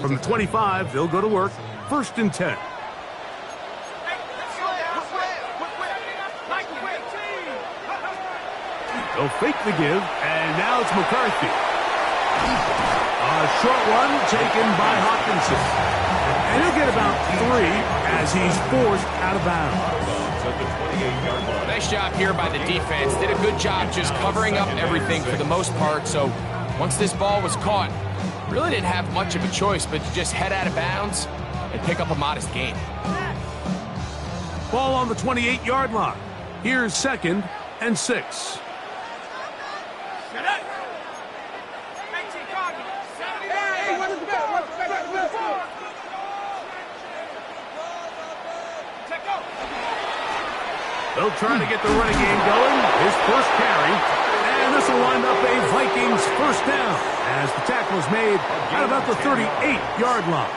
From the 25, they'll go to work. 1st and 10. They'll fake the give, and now it's McCarthy. A short one taken by Hawkinson. And he'll get about 3 as he's forced out of bounds. Nice job here by the defense. Did a good job just covering up everything for the most part. So once this ball was caught, really didn't have much of a choice but to just head out of bounds and pick up a modest gain. Ball on the 28-yard line. Here's 2nd and 6. They'll try to get the running game going. His first carry. And this will wind up a Vikings 1st down as the tackle is made at about the 38-yard line.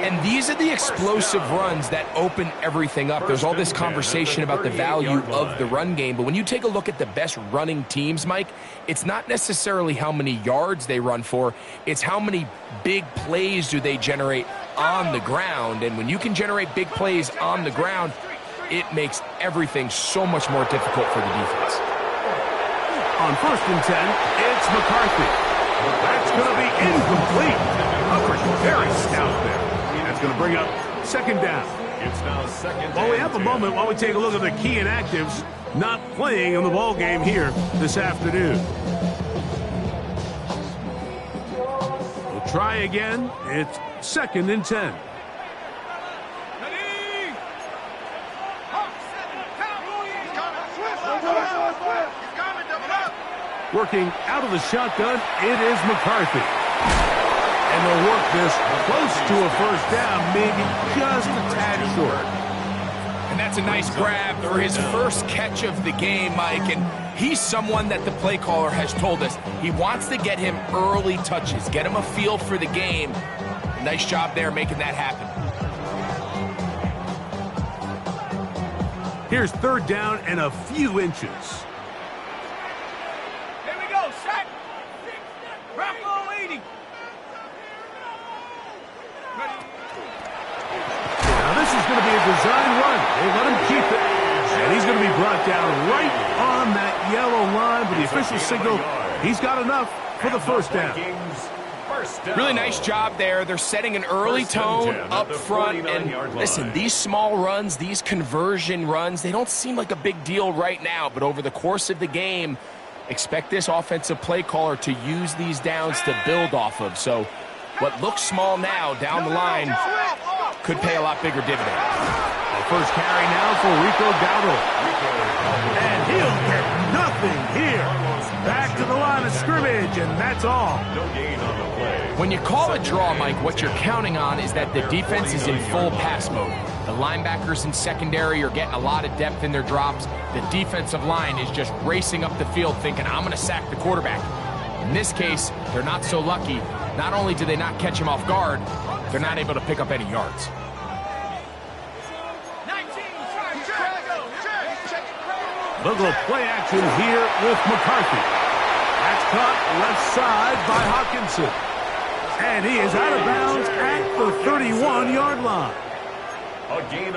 And these are the explosive runs that open everything up. There's all this conversation about the value of the run game, but when you take a look at the best running teams, Mike, it's not necessarily how many yards they run for, it's how many big plays do they generate on the ground. And when you can generate big plays on the ground, it makes everything so much more difficult for the defense. On 1st and 10, it's McCarthy. That's going to be incomplete. Coverage very stout there. That's going to bring up 2nd down. It's now 2nd. Well, we have a moment while we take a look at the key inactives not playing in the ball game here this afternoon. We'll try again. It's 2nd and 10. Working out of the shotgun, it is McCarthy. And they'll work this close to a 1st down, maybe just a tad short. And that's a nice grab for his first catch of the game, Mike. And he's someone that the play caller has told us he wants to get him early touches, get him a feel for the game. Nice job there making that happen. Here's 3rd down and a few inches. Going to be a design run. They let him keep it. And he's going to be brought down right on that yellow line, but the official signal, he's got enough for the 1st down. Really nice job there. They're setting an early tone up front. And listen, these small runs, these conversion runs, they don't seem like a big deal right now, but over the course of the game, expect this offensive play caller to use these downs to build off of. So what looks small now down the line could pay a lot bigger dividend. The first carry now for Gaml. And he'll get nothing here. Back to the line of scrimmage, and that's all. When you call a draw, Mike, what you're counting on is that the defense is in full pass mode. The linebackers in secondary are getting a lot of depth in their drops. The defensive line is just racing up the field thinking, I'm going to sack the quarterback. In this case, they're not so lucky. Not only do they not catch him off guard, they're not able to pick up any yards. They'll go play action here with McCarthy. That's caught left side by Hawkinson. And he is out of bounds at the 31-yard line.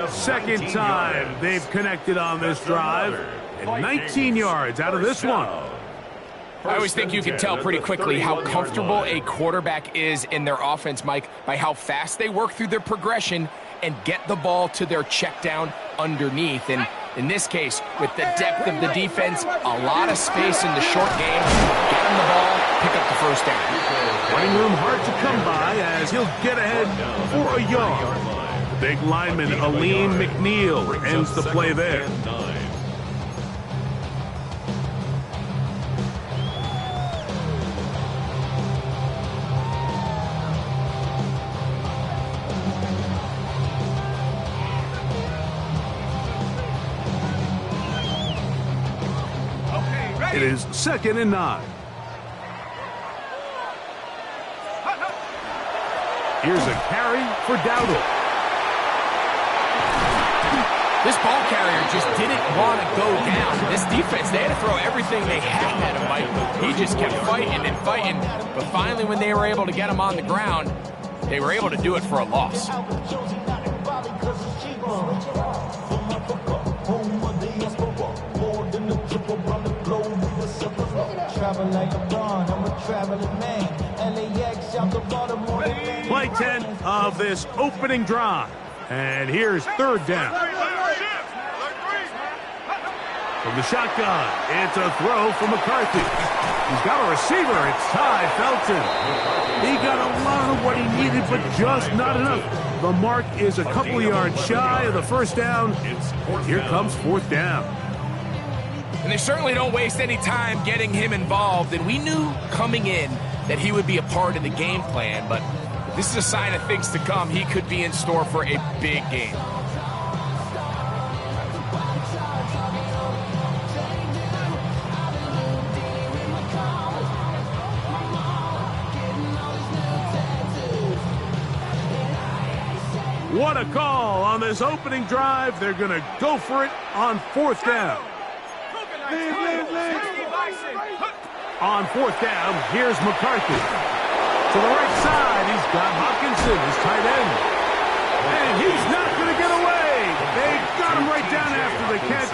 Second time they've connected on this drive. And 19 yards out of this one. I always think you can tell pretty quickly how comfortable a quarterback is in their offense, Mike, by how fast they work through their progression and get the ball to their check down underneath. And in this case, with the depth of the defense, a lot of space in the short game, get him the ball, pick up the 1st down. Running room hard to come by as he'll get ahead for a yard. The big lineman, Aline McNeil, ends the play there. It is 2nd and 9. Here's a carry for Dowdle. This ball carrier just didn't want to go down. This defense, they had to throw everything they had at him, Mike. He just kept fighting and fighting. But finally, when they were able to get him on the ground, they were able to do it for a loss. Play 10 of this opening drive. And here's 3rd down. From the shotgun, it's a throw from McCarthy. He's got a receiver. It's Ty Felton. He got a lot of what he needed, but just not enough. The mark is a couple yards shy of the 1st down. Here comes 4th down. And they certainly don't waste any time getting him involved. And we knew coming in that he would be a part of the game plan, but this is a sign of things to come. He could be in store for a big game. What a call on this opening drive. They're going to go for it on 4th down. On 4th down, here's McCarthy. To the right side, he's got Hopkinson, his tight end. And he's not going to get away. They got him right down after the catch.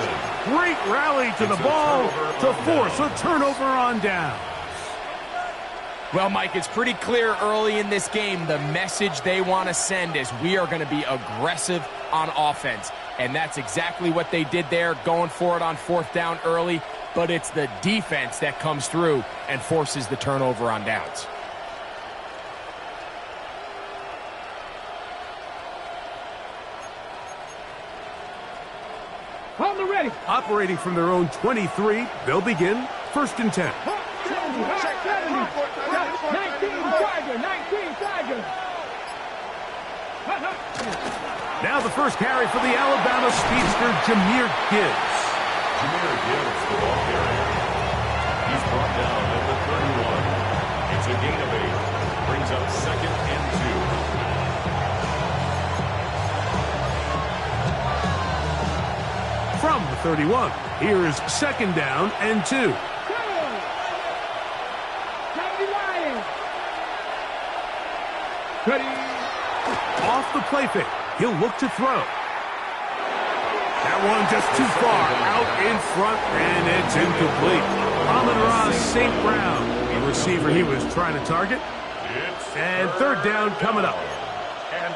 Great rally to the ball to force a turnover on down. Well, Mike, it's pretty clear early in this game the message they want to send is we are going to be aggressive on offense. And that's exactly what they did there, going for it on 4th down early. But it's the defense that comes through and forces the turnover on downs. On the ready. Operating from their own 23, they'll begin 1st and 10. 19 Tiger. Now the first carry for the Alabama speedster, Jahmyr Gibbs. Jahmyr Gibbs, the ball carrier. He's brought down at the 31. It's a gain of 8. Brings up 2nd and 2. From the 31, here is 2nd down and 2. Off the play fake. He'll look to throw. That one just too far out in front, and it's incomplete. Amon-Ra St. Brown, the receiver he was trying to target. And 3rd down coming up.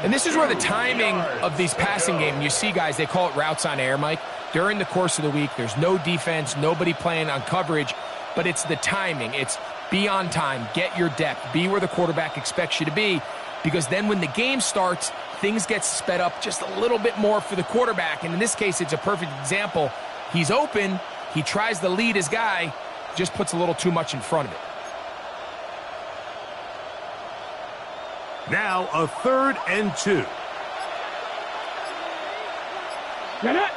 And this is where the timing of these passing games, you see guys, they call it routes on air, Mike. During the course of the week, there's no defense, nobody playing on coverage, but it's the timing. It's be on time, get your depth, be where the quarterback expects you to be, because then when the game starts, things get sped up just a little bit more for the quarterback. And in this case, it's a perfect example. He's open, he tries to lead his guy, just puts a little too much in front of it. Now a 3rd and 2. Get it.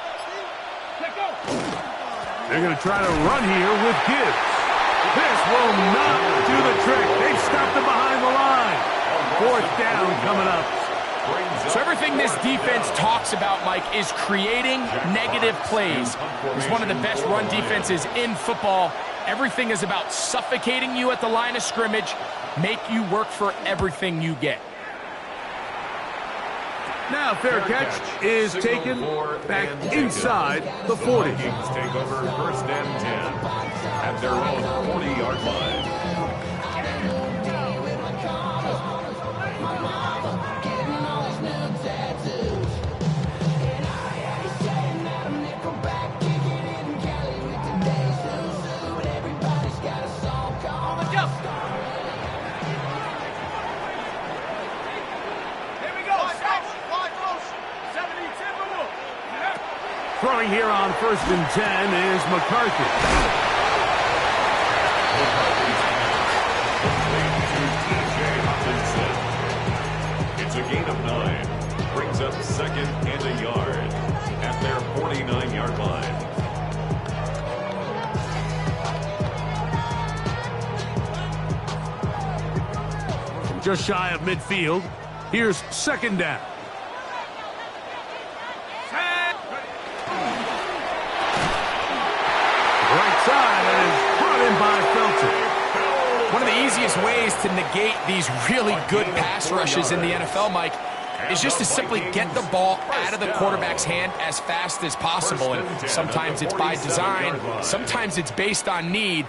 They're going to try to run here with Gibbs. This will not do the trick. They've stopped him behind the line. 4th down coming up. So everything this defense talks about, Mike, is creating negative plays. It's one of the best run defenses in football. Everything is about suffocating you at the line of scrimmage, make you work for everything you get. Now fair catch is taken back inside the 40. Vikings take over 1st and 10 at their own 40-yard line. Throwing here on 1st and 10 is McCarthy. It's a gain of 9. Brings up 2nd and a yard at their 49-yard line. just shy of midfield. Here's second down. Right side, and is brought in by Felton. One of the easiest ways to negate these really good pass rushes in the NFL, Mike, is just to simply get the ball out of the quarterback's hand as fast as possible. And sometimes it's by design, sometimes it's based on need.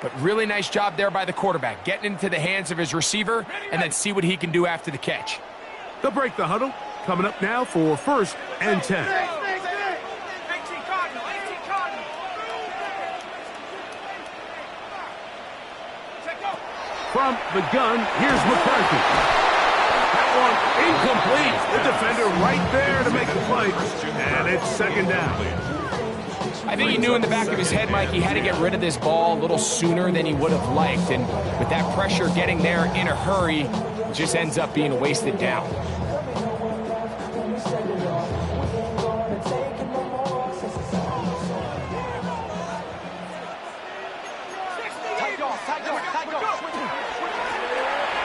But really nice job there by the quarterback, getting into the hands of his receiver and then see what he can do after the catch. They'll break the huddle. Coming up now for 1st and 10. From the gun, here's McCarthy. That one incomplete. The defender right there to make the play. And it's second down. I think he knew in the back of his head, Mike, he had to get rid of this ball a little sooner than he would have liked. And with that pressure getting there in a hurry, it just ends up being a wasted down.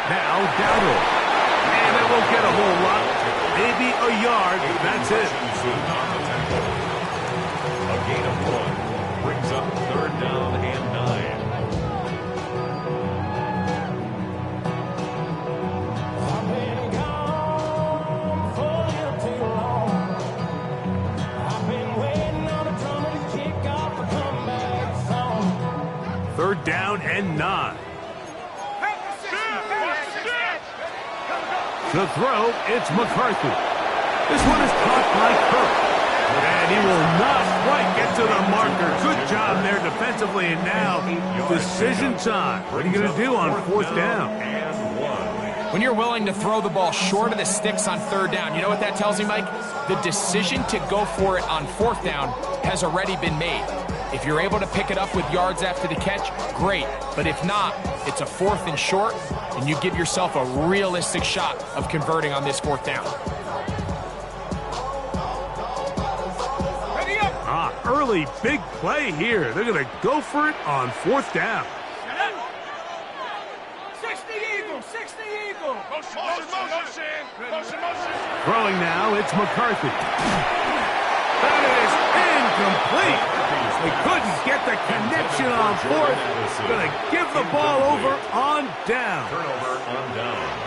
Now, Gaml. And that won't get a whole lot. Maybe a yard. That's it. A gain of 1 brings up 3rd down and 9. I've been gone for a little too long. I've been waiting on a drummer to kick off a comeback song. 3rd down and 9. To throw, it's McCarthy. This one is caught by Kirk. And he will not quite get to the marker. Good job there defensively. And now, decision time. What are you going to do on 4th down? When you're willing to throw the ball short of the sticks on 3rd down, you know what that tells me, Mike? The decision to go for it on 4th down has already been made. If you're able to pick it up with yards after the catch, great. But if not, it's a 4th and short, and you give yourself a realistic shot of converting on this 4th down. Early big play here. They're going to go for it on 4th down. 60 Eagle, 60 Eagle. Motion. Throwing now, it's McCarthy. That is incomplete. They couldn't get the connection on 4th. Going to give the ball over on down. Turnover on downs.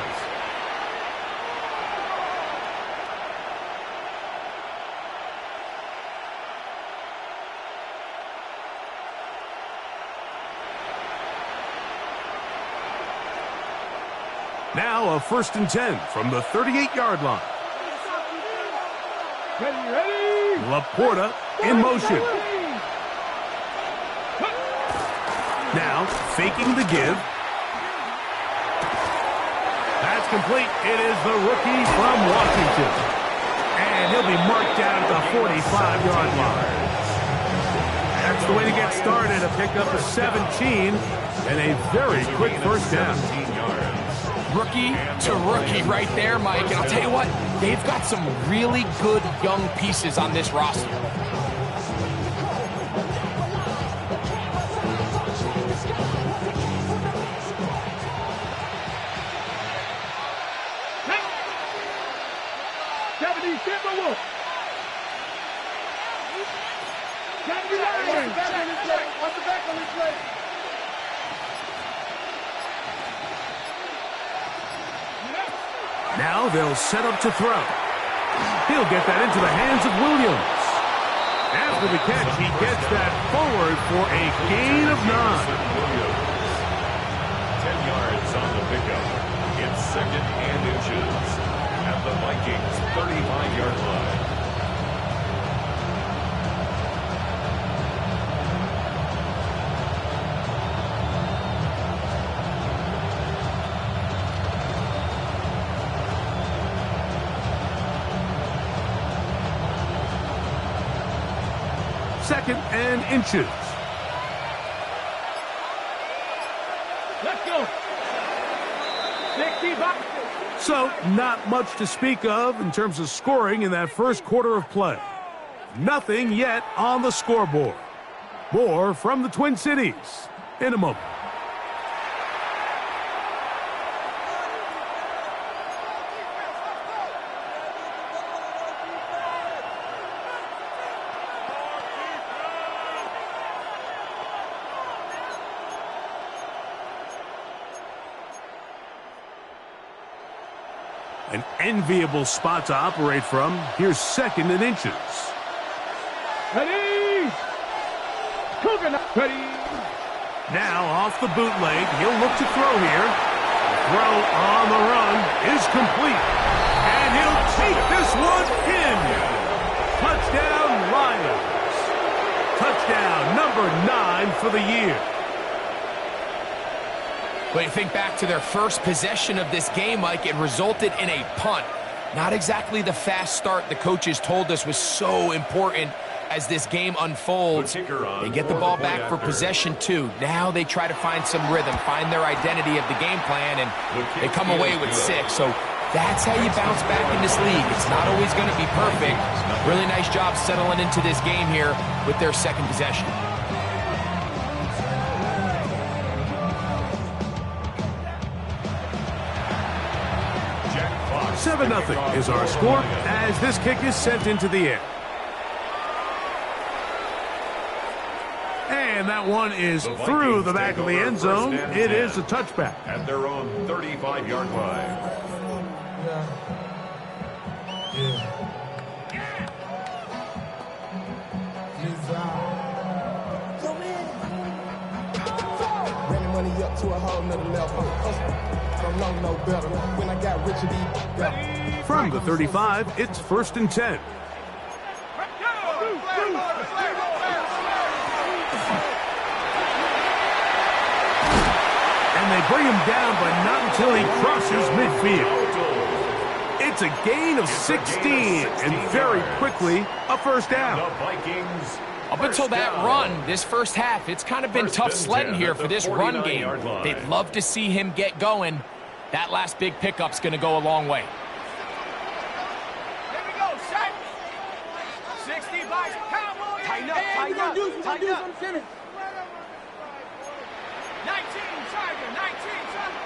Now a 1st and 10 from the 38-yard line. Ready. Laporta in motion. Now faking the give. That's complete. It is the rookie from Washington. And he'll be marked down at the 45-yard line. That's the way to get started. A pickup of 17 and a very quick 1st down. Rookie to rookie right there, Mike. And I'll tell you what, they've got some really good young pieces on this roster. What's the back on this play? Now they'll set up to throw. He'll get that into the hands of Williams. After the catch, he gets that forward for a gain of 9. 10 yards on the pickup. It's 2nd and inches at the Vikings' 35-yard line. Second and inches. Let's go. 65. So, not much to speak of in terms of scoring in that first quarter of play. Nothing yet on the scoreboard. More from the Twin Cities in a moment. An enviable spot to operate from. Here's 2nd and inches. Ready? Coconut. Ready? Now off the bootleg. He'll look to throw here. Throw on the run is complete. And he'll take this one in. Touchdown, Lions. Touchdown number 9 for the year. But you think back to their first possession of this game, Mike, it resulted in a punt. Not exactly the fast start the coaches told us was so important as this game unfolds. They get the ball back for possession 2. Now they try to find some rhythm, find their identity of the game plan, and they come away with 6. So that's how you bounce back in this league. It's not always going to be perfect. Really nice job settling into this game here with their 2nd possession. 7-0 is our score as this kick is sent into the air. And that one is through the back of the end zone. It is a touchback. At their own 35-yard line. Running money up to a whole nother level. Don't know no better. When I got rich and deep. From the 35, it's 1st and 10. And they bring him down, but not until he crosses midfield. It's a gain of 16, and very quickly, a 1st down. The Vikings. Up until that run, this first half, it's kind of been tough sledding here for this run game. They'd love to see him get going. That last big pickup's going to go a long way. Here we go, set. 60 by Cowboys. Tighten up, tighten up, tighten up. 19, Tiger, 19, Tiger.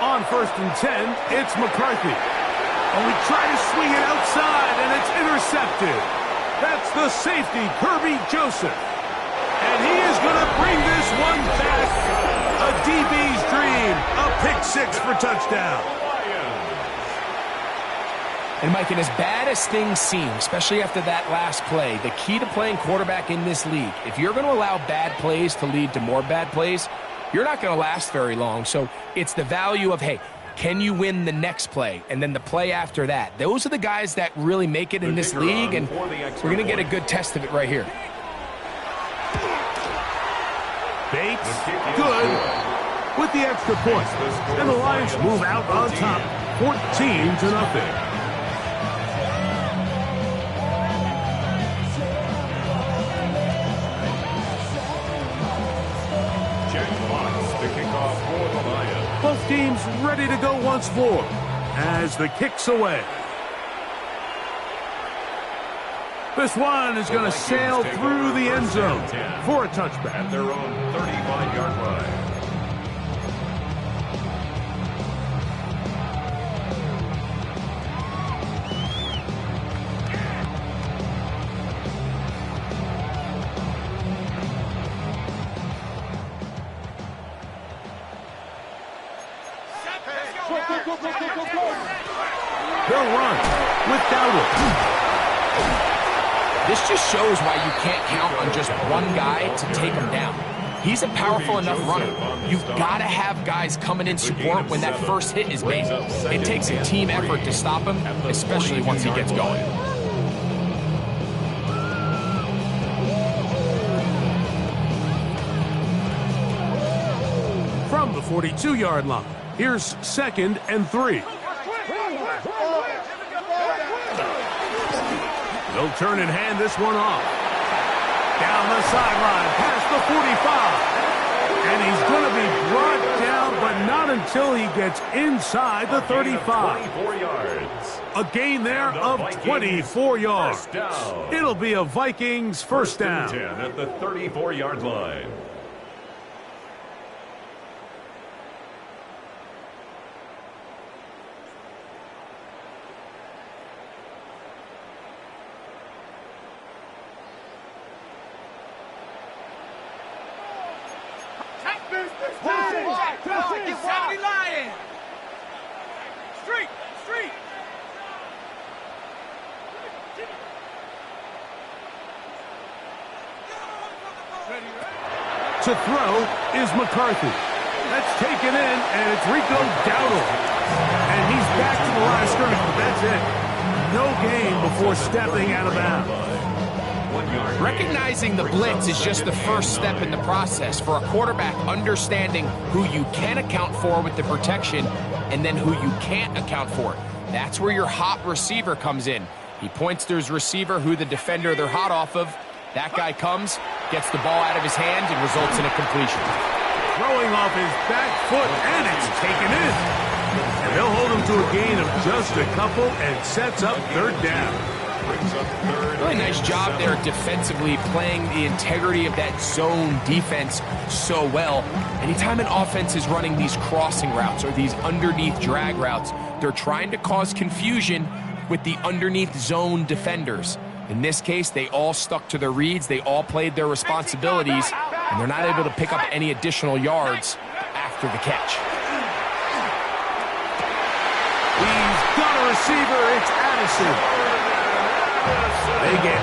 On 1st and 10, it's McCarthy. Oh, he tried to swing it outside, and it's intercepted. That's the safety, Kirby Joseph. And he is going to bring this one back. A DB's dream. A pick 6 for touchdown. And, Mike, and as bad as things seem, especially after that last play, the key to playing quarterback in this league, if you're going to allow bad plays to lead to more bad plays, you're not going to last very long. So it's the value of, hey, can you win the next play and then the play after that? Those are the guys that really make it in this league, and we're going to get a good test of it right here. Bates, good, with the extra point. And the Lions move out on top, 14-0. Both teams ready to go once more as the kick's away. This one is going to sail through the end zone for a touchback. At their own 35-yard line. They'll run with Gaml. This just shows why you can't count on just one guy to take him down. He's a powerful enough runner. You've got to have guys coming in support when that first hit is made. It takes a team effort to stop him, especially once he gets going. From the 42-yard line, here's 2nd and 3. They'll turn and hand this one off. Down the sideline, past the 45. And he's going to be brought down, but not until he gets inside the 35. 24 yards. A gain there of 24 yards. It'll be a Vikings first down. 10 at the 34-yard line. Lion. Street. To throw is McCarthy. That's taken in, and it's Rico Gaml. And he's back to the line of scrimmage, but that's it. No gain before stepping out of bounds. Recognizing the blitz is just the first step in the process. For a quarterback, understanding who you can account for with the protection and then who you can't account for. That's where your hot receiver comes in. He points to his receiver, who the defender they're hot off of. That guy comes, gets the ball out of his hand, and results in a completion. Throwing off his back foot, and it's taken in. And they'll hold him to a gain of just a couple and sets up third down. Really nice job there defensively, playing the integrity of that zone defense so well. Anytime an offense is running these crossing routes or these underneath drag routes, they're trying to cause confusion with the underneath zone defenders. In this case, they all stuck to their reads, they all played their responsibilities, and they're not able to pick up any additional yards after the catch. He's got a receiver, it's Addison. They get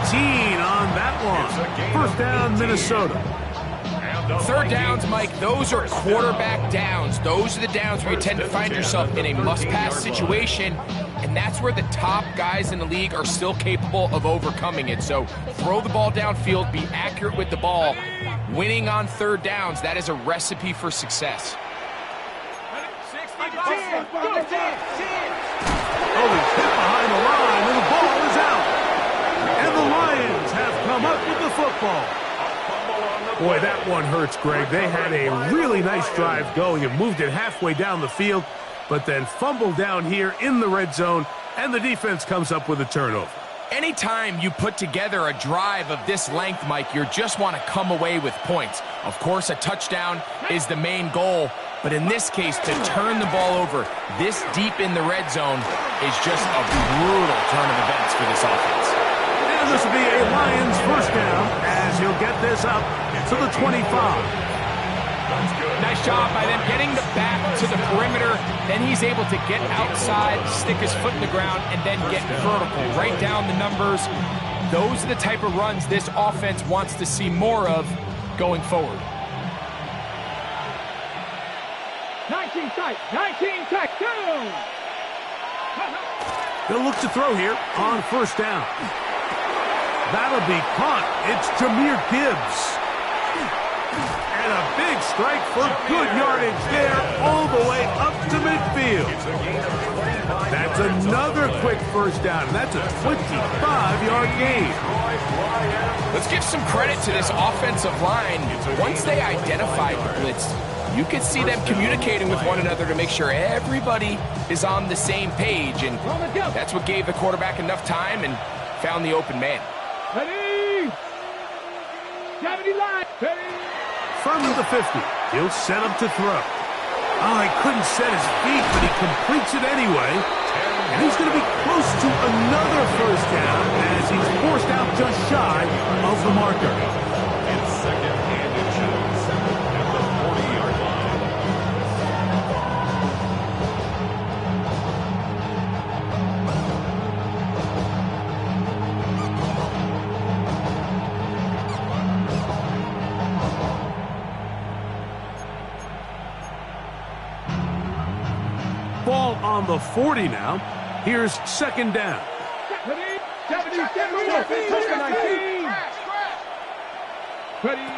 18 on that one. First down, Minnesota. Third downs, Mike, those are quarterback downs. Those are the downs where you tend to find yourself in a must-pass situation, and that's where the top guys in the league are still capable of overcoming it. So throw the ball downfield, be accurate with the ball. Winning on third downs, that is a recipe for success. Oh, he's hit behind the line, and the ball is out. And the Lions have come up with the football. Boy, that one hurts, Greg. They had a really nice drive going and moved it halfway down the field, but then fumbled down here in the red zone, and the defense comes up with a turnover. Anytime you put together a drive of this length, Mike, you just want to come away with points. Of course, a touchdown is the main goal, but in this case, to turn the ball over this deep in the red zone is just a brutal turn of events for this offense. And this will be a Lions first down as he'll get this up to the 25. Nice job by them getting the back to the perimeter. Then he's able to get outside, stick his foot in the ground, and then get vertical. Right down the numbers. Those are the type of runs this offense wants to see more of going forward. 19 tight, 19 tight, down! They'll look to throw here on first down. That'll be caught. It's Jahmyr Gibbs. And a big strike for good yardage there all the way up to midfield. That's another quick first down, and that's a 25-yard gain. Let's give some credit to this offensive line. Once they identified the blitz, you could see them communicating with one another to make sure everybody is on the same page, and that's what gave the quarterback enough time and found the open man. Ready! Gravity line! Ready! From the 50, he'll set up to throw. Oh, he couldn't set his feet, but he completes it anyway. And he's going to be close to another first down as he's forced out just shy of the marker. It's second and inches at the 40-yard line. Ball on the 40 now. Here's second down. Ready! 70, 19! Ready!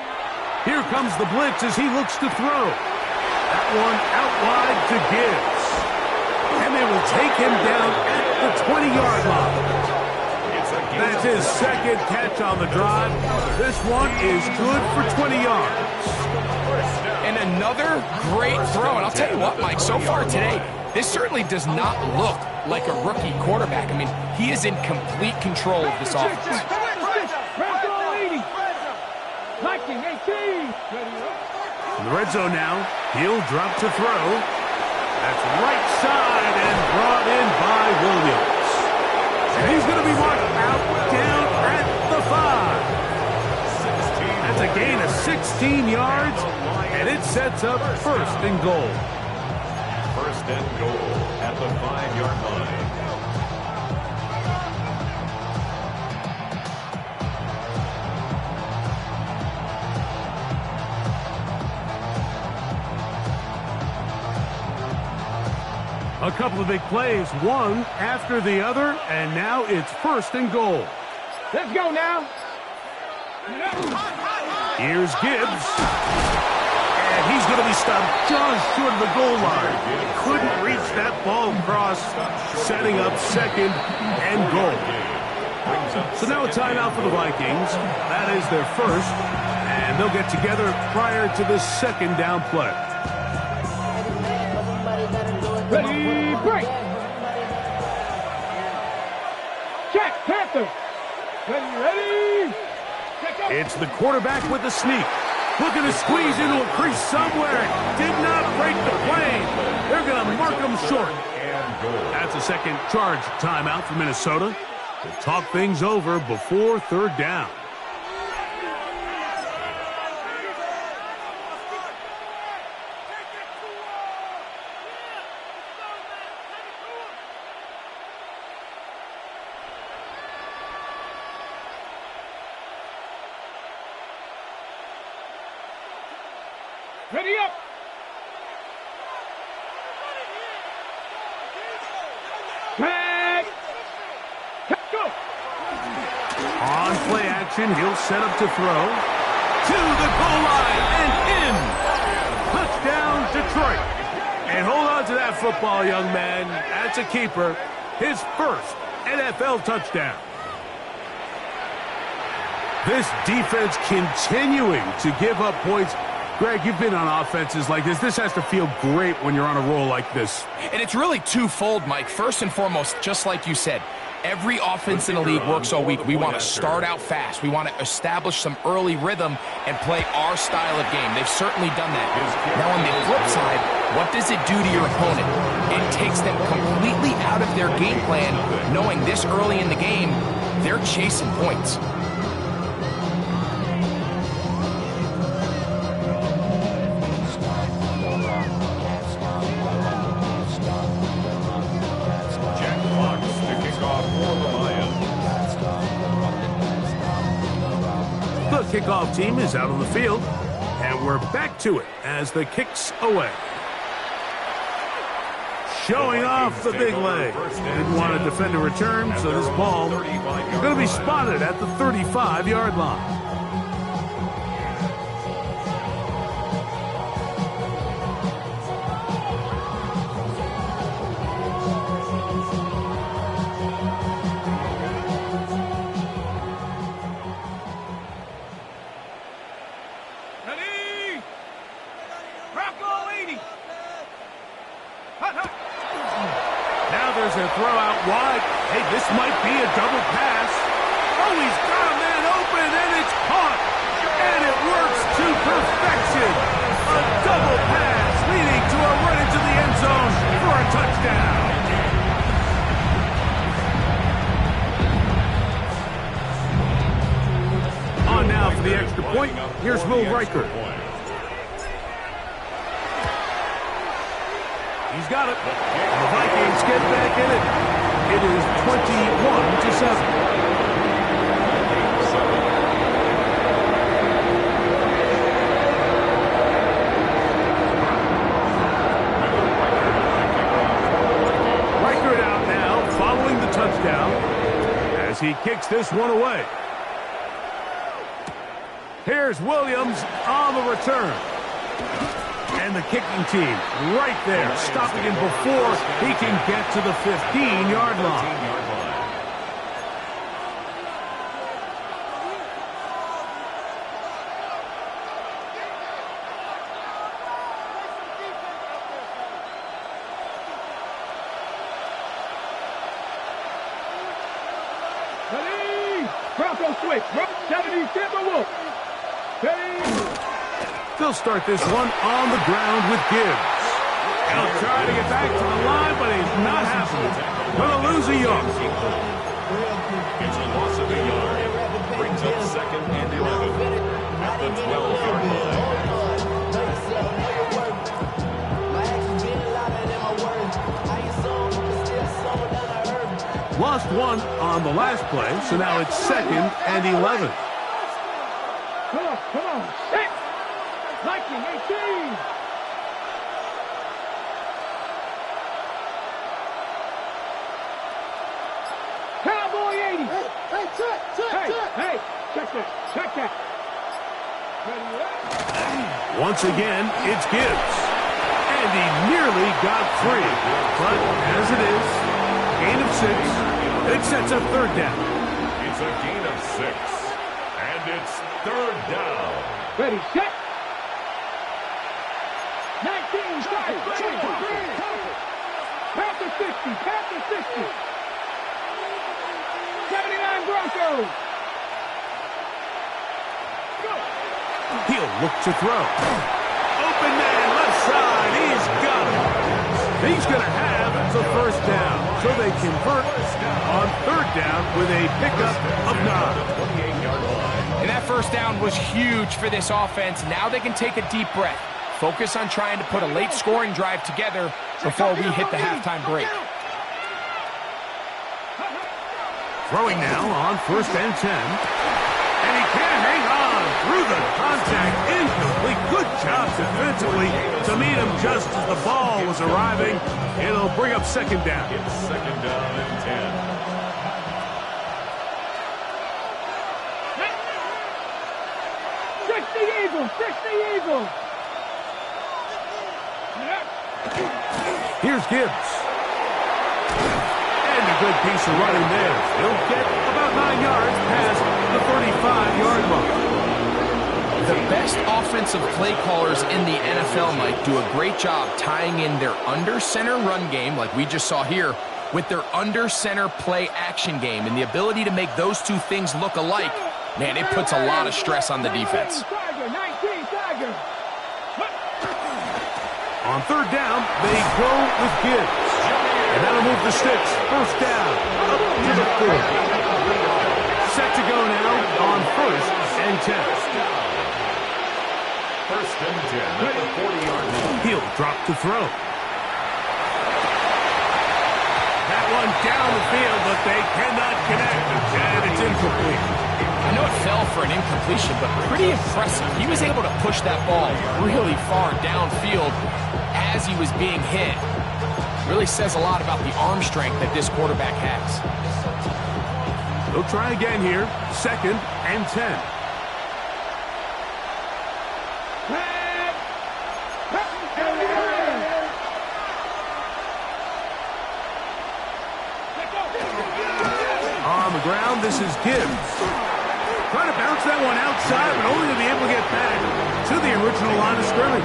Here comes the blitz as he looks to throw. That one out wide to Gibbs. And they will take him down at the 20-yard line. That's his second catch on the drive. This one is good for 20 yards. And another great throw. And I'll tell you what, Mike, so far today, this certainly does not look like a rookie quarterback. I mean, he is in complete control of this offense. In the red zone now, he'll drop to throw. That's right side and brought in by Williams. And he's going to be marked out down at the 5. That's a gain of 16 yards, and it sets up first and goal. First and goal at the 5-yard line. A couple of big plays, one after the other, and now it's 1st and goal. Let's go now. Here's Gibbs. And he's going to be stopped just short of the goal line. Couldn't reach that ball across, setting up 2nd and goal. So now a timeout for the Vikings. That is their first, and they'll get together prior to the 2nd down play. Ready, break. Check, Panther. Ready. It's the quarterback with the sneak. Looking to squeeze into a crease somewhere. Did not break the plane. They're going to mark him short. That's a 2nd charge timeout for Minnesota. We'll talk things over before 3rd down. Ready up. Back. Go. On play action, he'll set up to throw. To the goal line and in. Touchdown, Detroit. And hold on to that football, young man. That's a keeper. His 1st NFL touchdown. This defense continuing to give up points. Greg, you've been on offenses like this. This has to feel great when you're on a roll like this. And it's really twofold, Mike. First and foremost, just like you said, every offense in the league works all week. We want to start out fast. We want to establish some early rhythm and play our style of game. They've certainly done that. Now, on the flip side, what does it do to your opponent? It takes them completely out of their game plan, knowing this early in the game, they're chasing points. The kickoff team is out on the field, and we're back to it as the kick's away. Showing off the big leg. Didn't want to defend a return, so this ball is going to be spotted at the 35-yard line. There's a throw out wide. Hey, this might be a double pass. Oh, he's got a man open, and it's caught. And it works to perfection. A double pass leading to a run into the end zone for a touchdown. On now for the extra point. Here's Will Riker. He's got it. And the Vikings get back in it. It is 21-7. Riker out now, following the touchdown, as he kicks this one away. Here's Williams on the return. And the kicking team right there, stopping him before he can get to the 15-yard line. Ready. Bronco switch. 70 Timberwolf. Ready. They'll start this one on the ground with Gibbs. He'll try to get back to the line, but he's not happening. Gonna lose a yard. It's a loss of a yard. Brings up 2nd and 11 at the 12-yard line. Lost one on the last play, so now it's 2nd and 11. Come on. Set. 19, 18. Hey, check that. Once again, it's Gibbs. And he nearly got free. But as it is, gain of 6. It sets up third down. It's a gain of 6. And it's third down. Ready, set. 19, strike, Pass the 60. 79 Broncos. He'll look to throw. Open man, left side. He's got it. He's going to have the first down. So they convert on third down with a pickup of 9. 28-yard line. And that first down was huge for this offense. Now they can take a deep breath. Focus on trying to put a late scoring drive together before we hit the halftime break. Throwing now on first and 10. And he can't hang on through the contact. Incomplete. Good job defensively to meet him just as the ball was arriving. It'll bring up second down. It's second down and 10. 60 Eagles. Here's Gibbs. And a good piece of running there. He'll get about 9 yards past the 35-yard mark. The best offensive play callers in the NFL, Mike, do a great job tying in their under-center run game, like we just saw here, with their under-center play action game. And the ability to make those two things look alike, man, it puts a lot of stress on the defense. On third down, they go with Gibbs. And that'll move the sticks. First down, up to the 4. Set to go now on first and 10. First and 10 at the 40-yard line. He'll drop to throw. That one down the field, but they cannot connect. And it's incomplete. I know it fell for an incompletion, but pretty impressive. He was able to push that ball really far downfield as he was being hit. Really says a lot about the arm strength that this quarterback has. They'll try again here. Second and 10. On the ground, this is Gibbs. Trying to bounce that one outside, but only to be able to get back to the original line of scrimmage.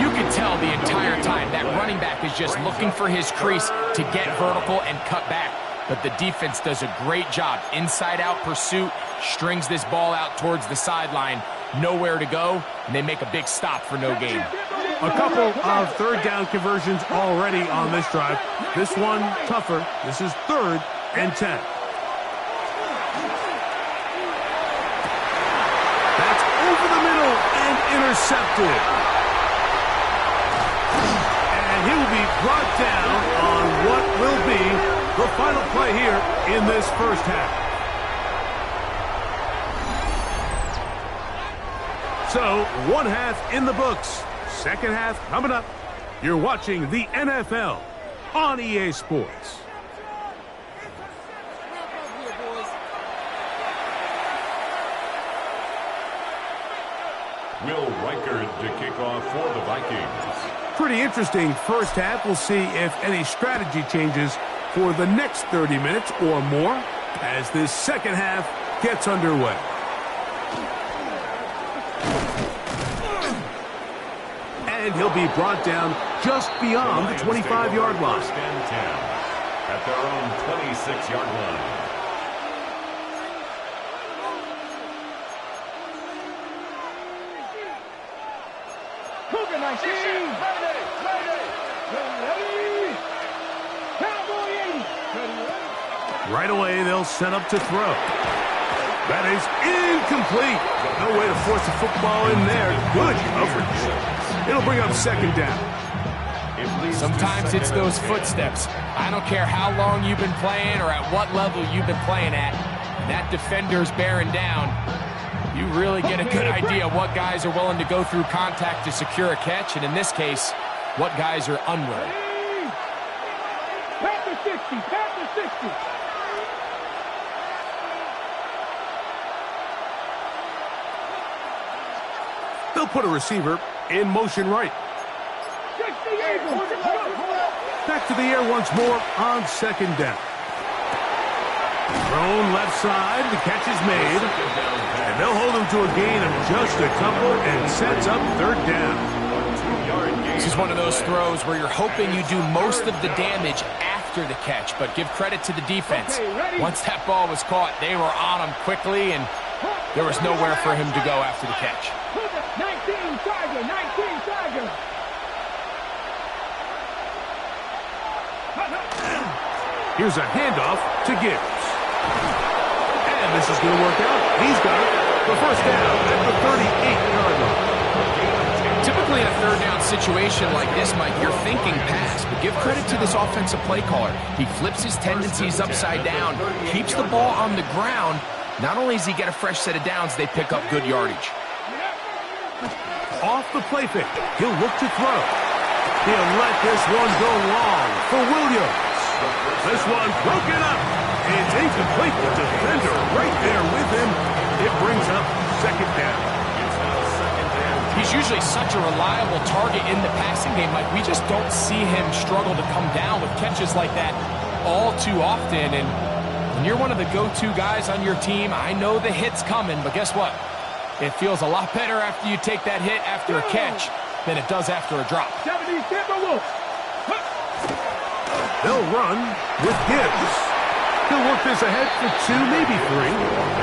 You can tell the entire time that running back is just looking for his crease to get vertical and cut back. But the defense does a great job. Inside-out pursuit, strings this ball out towards the sideline. Nowhere to go, and they make a big stop for no gain. A couple of third down conversions already on this drive. This one tougher. This is third and 10. That's over the middle and intercepted. And he will be brought down on what will be the final play here in this first half. So, one half in the books. Second half coming up. You're watching the NFL on EA Sports. Will Reichard to kick off for the Vikings. Pretty interesting first half. We'll see if any strategy changes for the next 30 minutes or more as this second half gets underway. And he'll be brought down just beyond the 25-yard line. First and 10 at their own 26-yard line. Right away, they'll set up to throw. That is incomplete. No way to force the football in there. Good coverage. It'll bring up second down. Sometimes it's those footsteps. I don't care how long you've been playing or at what level you've been playing at. That defender's bearing down. You really get a good idea of what guys are willing to go through contact to secure a catch, and in this case, what guys are unwilling. Pass the 60, pass the 60. They'll put a receiver in motion right. 60 Eagles. Back to the air once more on second down. Thrown left side. The catch is made. And they'll hold him to a gain of just a couple and sets up third down. This is one of those throws where you're hoping you do most of the damage after the catch, but give credit to the defense. Once that ball was caught, they were on him quickly, and there was nowhere for him to go after the catch. 19 Tiger, 19 Tiger. Here's a handoff to Gibbs. And this is going to work out. He's got it. The first down at the 38-yard line. Typically in a third down situation like this, Mike, you're thinking pass, but give credit to this offensive play caller. He flips his tendencies upside down, keeps the ball on the ground. Not only does he get a fresh set of downs, they pick up good yardage. Off the play fake. He'll look to throw. He'll let this one go long for Williams. This one broken up. It's incomplete. The defender right there with him. It brings up second down. He's usually such a reliable target in the passing game. Like, we just don't see him struggle to come down with catches like that all too often. And when you're one of the go-to guys on your team, I know the hit's coming, but guess what? It feels a lot better after you take that hit after a catch than it does after a drop. 70 Timberwolves. They'll run with Gibbs. He'll work this ahead for 2, maybe 3.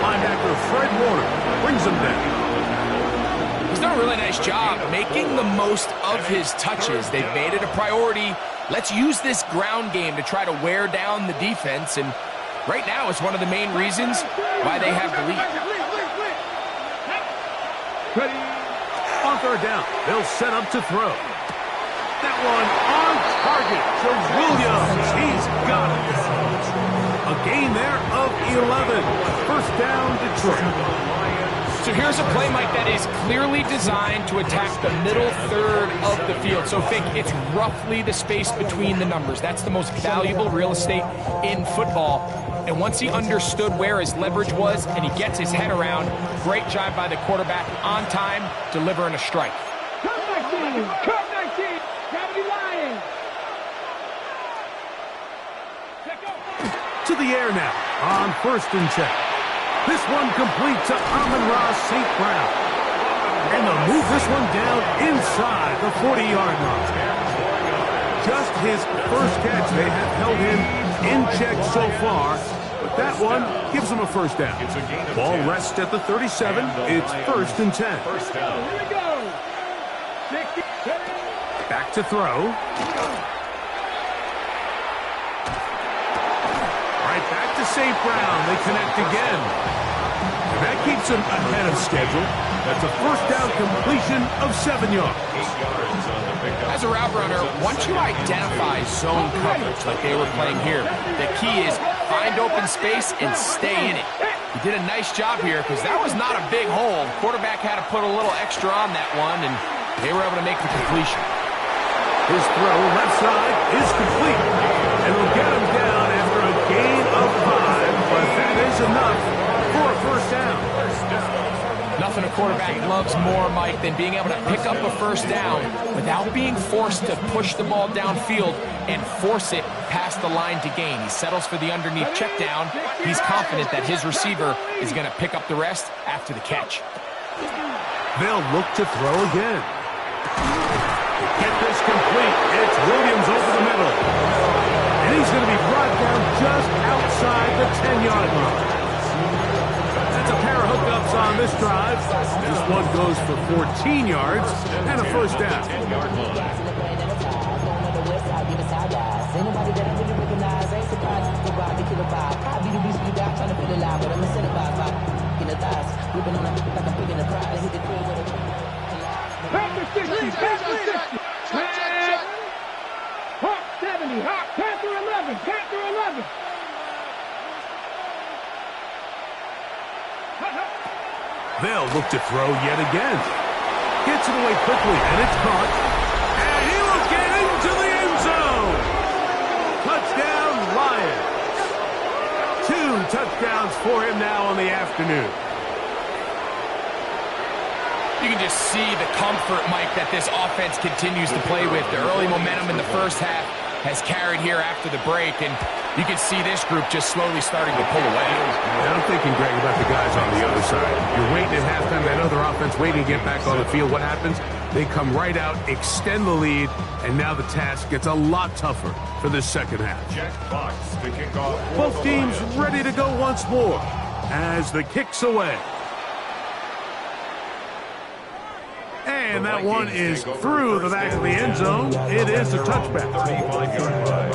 Linebacker Fred Warner brings him down. He's done a really nice job making the most of his touches. They've made it a priority. Let's use this ground game to try to wear down the defense, and right now it's one of the main reasons why they have the lead. Ready. On third down, they'll set up to throw. That one on target to Williams. He's got it. A gain there of 11. First down, Detroit. So here's a play, Mike, that is clearly designed to attack the middle third of the field. So think it's roughly the space between the numbers. That's the most valuable real estate in football. And once he understood where his leverage was and he gets his head around, great job by the quarterback on time, delivering a strike. Cut 19. Cut 19. Gravity Lions. To the air now on first and 10. This one complete to Amon-Ra St. Brown. And they'll move this one down inside the 40-yard line. Just his first catch. They have held him in check so far. But that one gives him a first down. Ball rests at the 37. It's first and 10. Here we go. 60. Back to throw. Right back to St. Brown. They connect again. And that keeps him ahead of schedule. That's a first down completion of 7 yards. As a route runner, once you identify zone coverage like they were playing here, the key is find open space and stay in it. He did a nice job here because that was not a big hole. Quarterback had to put a little extra on that one, and they were able to make the completion. His throw left side is complete. And will get him down after a gain of 5, but that is enough for a first down. Nothing a quarterback loves more, Mike, than being able to pick up a first down without being forced to push the ball downfield and force it past the line to gain. He settles for the underneath check down. He's confident that his receiver is going to pick up the rest after the catch. They'll look to throw again. Get this complete. It's Williams over the middle. And he's going to be brought down just outside the 10-yard line. That's a pair of hookups on this drive. This one goes for 14 yards and a first down. Panther 60. Panther 60. Hawk 70. Hawk. Panther 11. Panther 11. They'll look to throw yet again. Gets it away quickly, and it's caught. And he will get into the end zone. Touchdown, Lions. 2 touchdowns for him now on the afternoon. You can just see the comfort, Mike, that this offense continues to play with. The early momentum in the first half has carried here after the break, and you can see this group just slowly starting to pull away. And I'm thinking, Greg, about the guys on the other side. You're waiting at halftime, that other offense waiting to get back on the field. What happens? They come right out, extend the lead, and now the task gets a lot tougher for this second half. Jack Fox to kick off. Both teams ready to go once more as the kick's away. And that one is through the back of the end zone. It is a touchback. 35-yard line.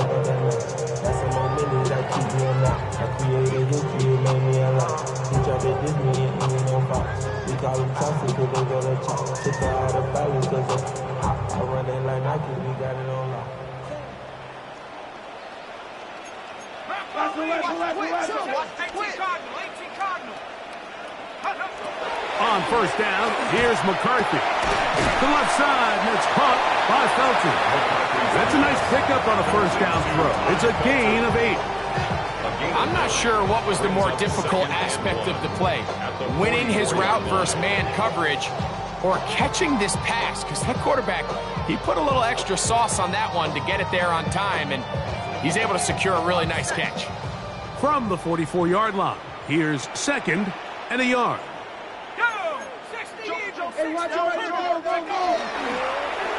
On first down, here's McCarthy. To the left side, and it's caught by Felton. That's a nice pickup on a first down throw. It's a gain of 8. I'm not sure what was the more difficult aspect of the play, winning his route versus man coverage or catching this pass, because that quarterback, he put a little extra sauce on that one to get it there on time, and he's able to secure a really nice catch. From the 44-yard line, here's second and a yard.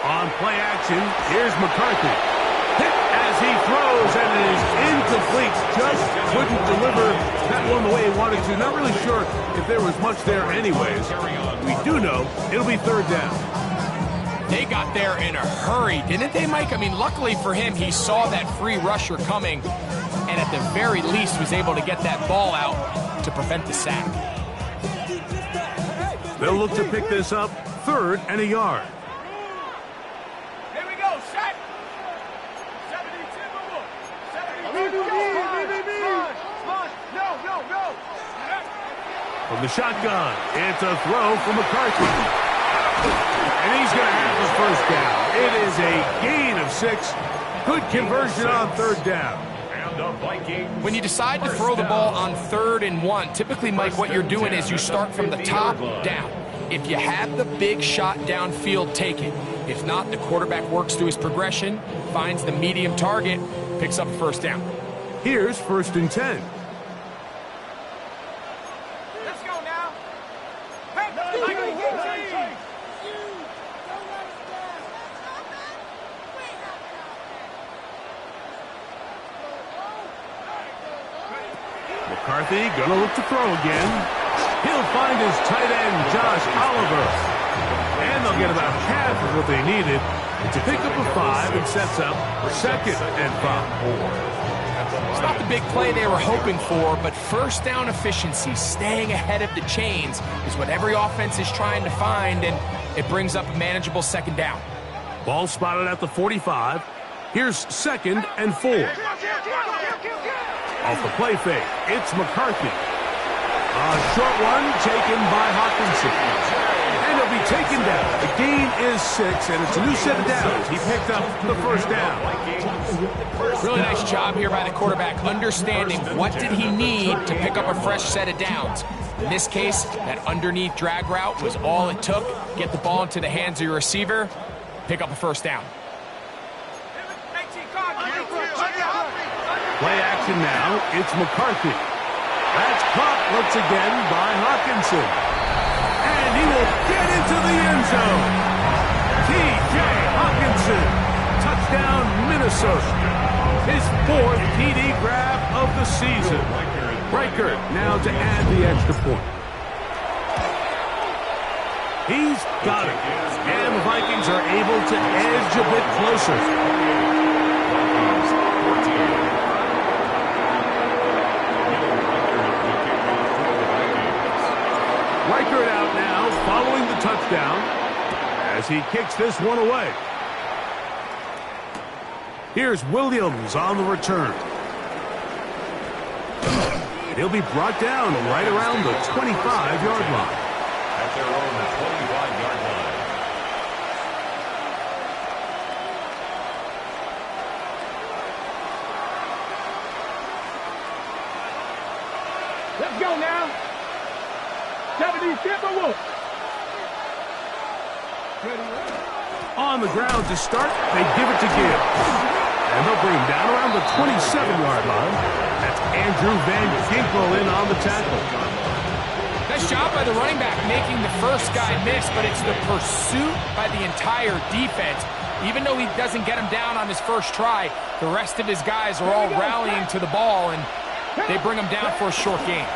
On play action, here's McCarthy. Hit as he throws, and it is incomplete. Just couldn't deliver that one the way he wanted to. Not really sure if there was much there anyways. We do know it'll be third down. They got there in a hurry, didn't they, Mike? I mean, luckily for him, he saw that free rusher coming, and at the very least was able to get that ball out to prevent the sack. They'll look to pick this up, third and a yard. Here we go, set. 72. No. From the shotgun, it's a throw from McCarthy. And he's going to have the first down. It is a gain of 6. Good conversion on third down. When you decide to throw the ball on 3rd and 1, typically, Mike, what you're doing is you start from the top down. If you have the big shot downfield, take it. If not, the quarterback works through his progression, finds the medium target, picks up first down. Here's 1st and 10. Let's go now. McCarthy gonna look to throw again. He'll find his tight end, Josh Oliver. And they'll get about half of what they needed. It's a pickup of 5 and sets up 2nd and 5. It's not the big play they were hoping for, but first down efficiency, staying ahead of the chains, is what every offense is trying to find, and it brings up a manageable 2nd down. Ball spotted at the 45. Here's 2nd and 4. Off the play fake, it's McCarthy. A short one taken by Hawkinson. And he'll be taken down. The gain is 6, and it's a new set of downs. He picked up the first down. Really nice job here by the quarterback, understanding what did he need to pick up a fresh set of downs. In this case, that underneath drag route was all it took. Get the ball into the hands of your receiver, pick up a first down. Play action now. It's McCarthy. That's caught once again by Hawkinson. And he will get into the end zone. T.J. Hawkinson. Touchdown, Minnesota. His 4th TD grab of the season. Reichert now to add the extra point. He's got it. And the Vikings are able to edge a bit closer. Reichert out now, following the touchdown, as he kicks this one away. Here's Williams on the return. He'll be brought down right around the 25-yard line. At their own 25-yard line. Let's go now. 70 Timberwolves. On the ground to start, they give it to Gibbs. And they'll bring him down around the 27-yard line. That's Andrew Van Ginkel in on the tackle. Nice job by the running back making the first guy miss, but it's the pursuit by the entire defense. Even though he doesn't get him down on his first try, the rest of his guys are all rallying to the ball, and they bring him down for a short gain.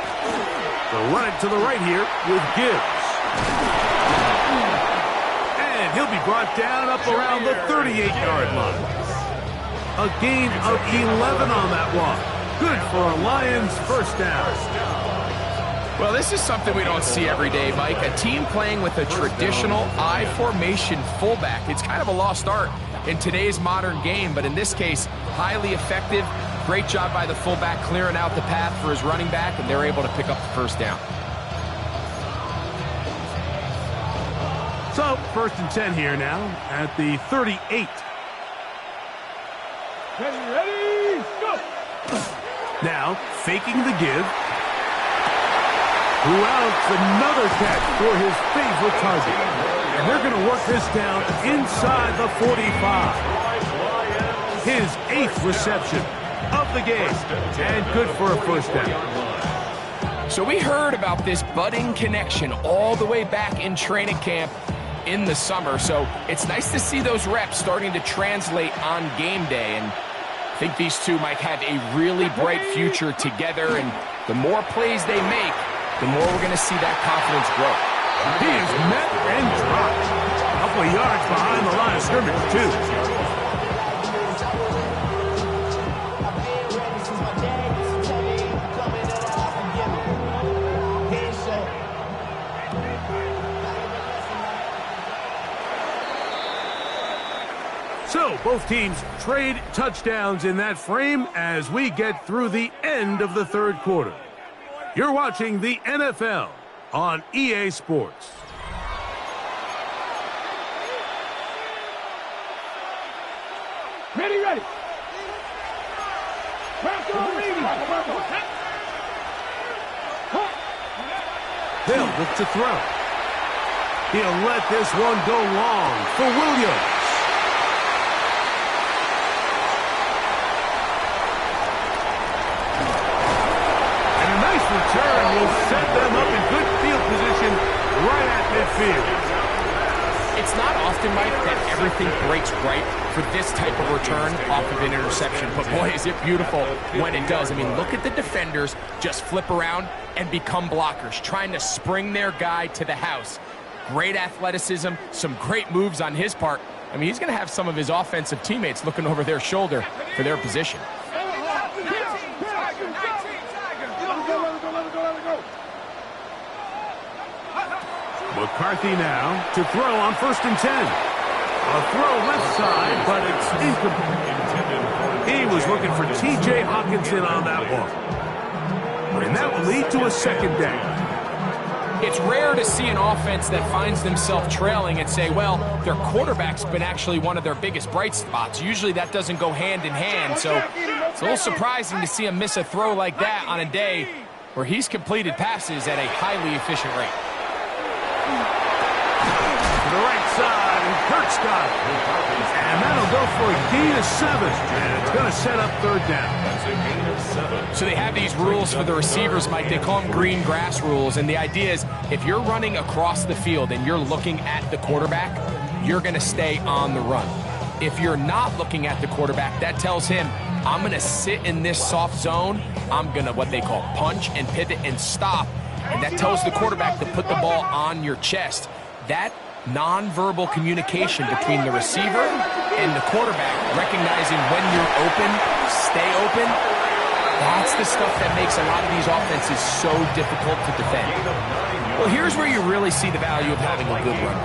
They'll run it to the right here with Gibbs. And he'll be brought down up around the 38-yard line. A gain of 11 on that one. Good for a Lions first down. Well, this is something we don't see every day, Mike. A team playing with a traditional I formation fullback. It's kind of a lost art in today's modern game, but in this case, highly effective. Great job by the fullback clearing out the path for his running back, and they're able to pick up the first down. So, 1st and 10 here now at the 38. Ready, go! Now, faking the give. Routs another catch for his favorite target. And they're going to work this down inside the 45. His 8th reception of the game. And good for a first down. So we heard about this budding connection all the way back in training camp in the summer. So it's nice to see those reps starting to translate on game day. And I think these two might have a really bright future together. And the more plays they make, the more we're going to see that confidence grow. He is met and dropped. A couple of yards behind the line of scrimmage, too. So, both teams trade touchdowns in that frame as we get through the end of the third quarter. You're watching the NFL on EA Sports. Ready. They'll look to throw. He'll let this one go long for Williams. Return will set them up in good field position right at midfield. It's not often, Mike, that everything breaks right for this type of return off of an interception. But boy, is it beautiful when it does. I mean, look at the defenders just flip around and become blockers, trying to spring their guy to the house. Great athleticism, some great moves on his part. I mean, he's going to have some of his offensive teammates looking over their shoulder for their position. McCarthy now to throw on 1st and 10. A throw left side, but it's incomplete. He was looking for T.J. Hawkinson on that one. And that will lead to a second down. It's rare to see an offense that finds themselves trailing and say, well, their quarterback's been actually one of their biggest bright spots. Usually that doesn't go hand in hand, so it's a little surprising to see him miss a throw like that on a day where he's completed passes at a highly efficient rate. To the right side, and Kurt's got it. And that'll go for a gain of 7. And it's going to set up 3rd down. That's a gain of 7. So they have these rules for the receivers, Mike. They call them green grass rules. And the idea is if you're running across the field and you're looking at the quarterback, you're going to stay on the run. If you're not looking at the quarterback, that tells him, I'm going to sit in this soft zone. I'm going to what they call punch and pivot and stop. And that tells the quarterback to put the ball on your chest. That nonverbal communication between the receiver and the quarterback, recognizing when you're open, stay open, that's the stuff that makes a lot of these offenses so difficult to defend. Well, here's where you really see the value of having a good run.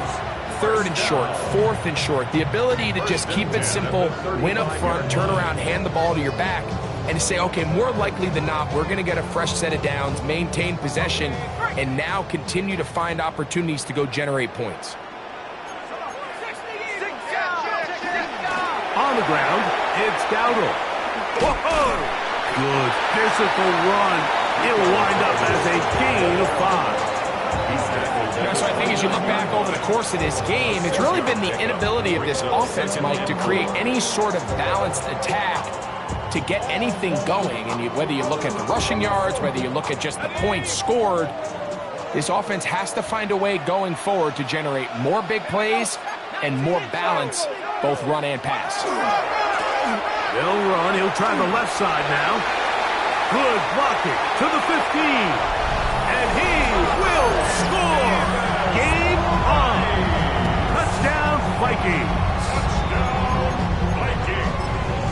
3rd and short, 4th and short, the ability to just keep it simple, win up front, turn around, hand the ball to your back, and to say, okay, more likely than not, we're going to get a fresh set of downs, maintain possession, and now continue to find opportunities to go generate points. On the ground, it's Gaml. Whoa! Good physical run. It'll wind up as a gain of 5. Yeah, so I think as you look back over the course of this game, it's really been the inability of this offense, Mike, to create any sort of balanced attack to get anything going. And whether you look at the rushing yards, whether you look at just the points scored, this offense has to find a way going forward to generate more big plays and more balance, both run and pass. They'll run. He'll try the left side now. Good blocking to the 15. And he will score. Game on. Touchdown, Vikings.